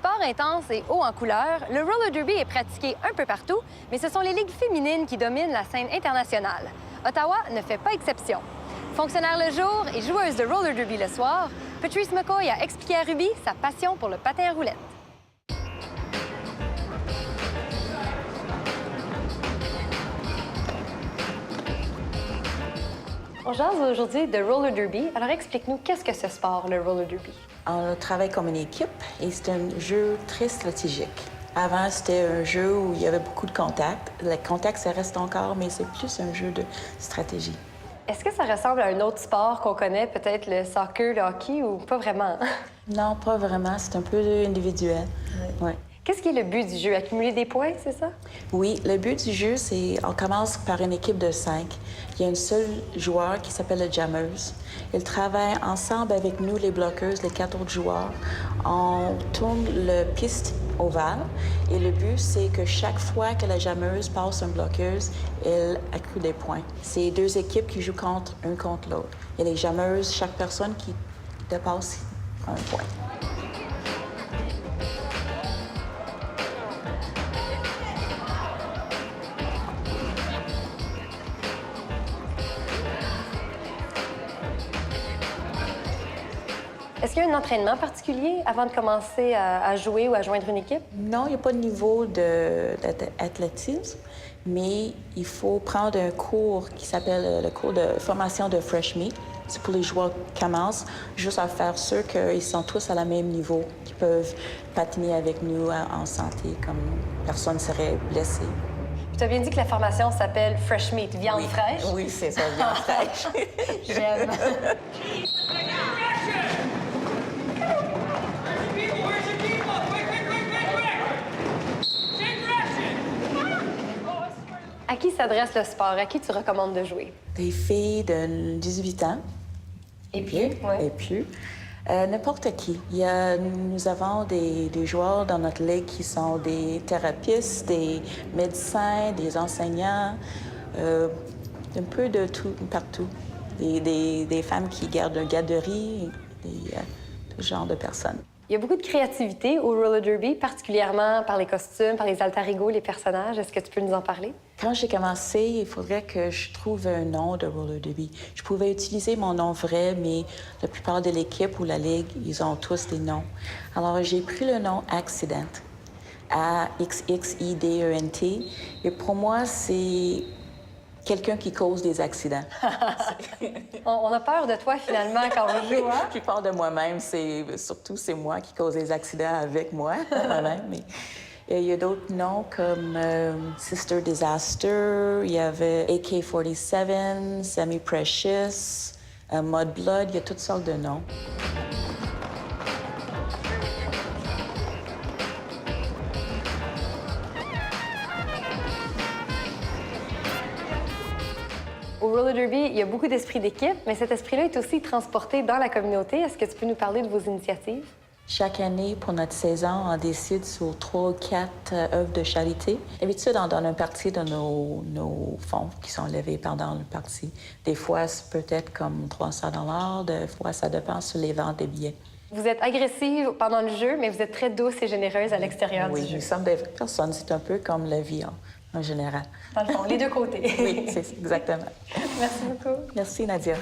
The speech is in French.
Sport intense et haut en couleur, le roller derby est pratiqué un peu partout, mais ce sont les ligues féminines qui dominent la scène internationale. Ottawa ne fait pas exception. Fonctionnaire le jour et joueuse de roller derby le soir, Patrice McCoy a expliqué à Ruby sa passion pour le patin à roulettes. On jase aujourd'hui de roller derby. Alors explique-nous, qu'est-ce que ce sport, le roller derby? On travaille comme une équipe et c'est un jeu très stratégique. Avant, c'était un jeu où il y avait beaucoup de contacts. Le contact, ça reste encore, mais c'est plus un jeu de stratégie. Est-ce que ça ressemble à un autre sport qu'on connaît, peut-être le soccer, le hockey, ou pas vraiment? Non, pas vraiment. C'est un peu individuel. Oui. Ouais. Qu'est-ce qui est le but du jeu? Accumuler des points, c'est ça? Oui, le but du jeu, c'est on commence par une équipe de 5. Il y a un seul joueur qui s'appelle le jammeuse. Il travaille ensemble avec nous, les bloqueuses, les 4 autres joueurs. On tourne le piste ovale et le but, c'est que chaque fois que la jammeuse passe une bloqueuse, elle accrue des points. C'est 2 équipes qui jouent contre l'autre. Et les jammeuses, chaque personne qui dépasse un point. Est-ce qu'il y a un entraînement particulier avant de commencer à jouer ou à joindre une équipe? Non, il n'y a pas de niveau d'athlétisme, mais il faut prendre un cours qui s'appelle le cours de formation de Fresh Meat. C'est pour les joueurs qui commencent, juste à faire sûr qu'ils sont tous à la même niveau, qu'ils peuvent patiner avec nous en santé, comme personne ne serait blessé. Tu as bien dit que la formation s'appelle Fresh Meat, viande fraîche? Oui, c'est ça, viande fraîche. J'aime. À qui s'adresse le sport? À qui tu recommandes de jouer? Des filles de 18 ans. Et plus, oui. Et plus. N'importe qui. Nous avons des joueurs dans notre ligue qui sont des thérapeutes, des médecins, des enseignants, un peu de tout, partout. Des femmes qui gardent une garderie, tout genre de personnes. Il y a beaucoup de créativité au roller derby, particulièrement par les costumes, par les alter ego, les personnages. Est-ce que tu peux nous en parler? Quand j'ai commencé, il faudrait que je trouve un nom de roller derby. Je pouvais utiliser mon nom vrai, mais la plupart de l'équipe ou la ligue, ils ont tous des noms. Alors, j'ai pris le nom Accident, A-X-X-I-D-E-N-T. Et pour moi, c'est quelqu'un qui cause des accidents. On a peur de toi, finalement, quand on joue, hein? Je parle de moi-même, c'est moi qui cause des accidents avec moi-même. Mais il y a d'autres noms comme Sister Disaster, il y avait AK-47, Semi Precious, Mud Blood, il y a toutes sortes de noms. Au roller derby, il y a beaucoup d'esprit d'équipe, mais cet esprit-là est aussi transporté dans la communauté. Est-ce que tu peux nous parler de vos initiatives? Chaque année, pour notre saison, on décide sur 3 ou 4 œuvres de charité. D'habitude, on donne une partie de nos fonds qui sont levés pendant le parti. Des fois, c'est peut-être comme 300 $, des fois, ça dépend sur les ventes des billets. Vous êtes agressive pendant le jeu, mais vous êtes très douce et généreuse à l'extérieur du jeu. Oui, nous sommes des personnes. C'est un peu comme la vie en général. Dans le fond, les deux côtés. Oui, c'est exactement. Merci beaucoup. Merci, Nadia.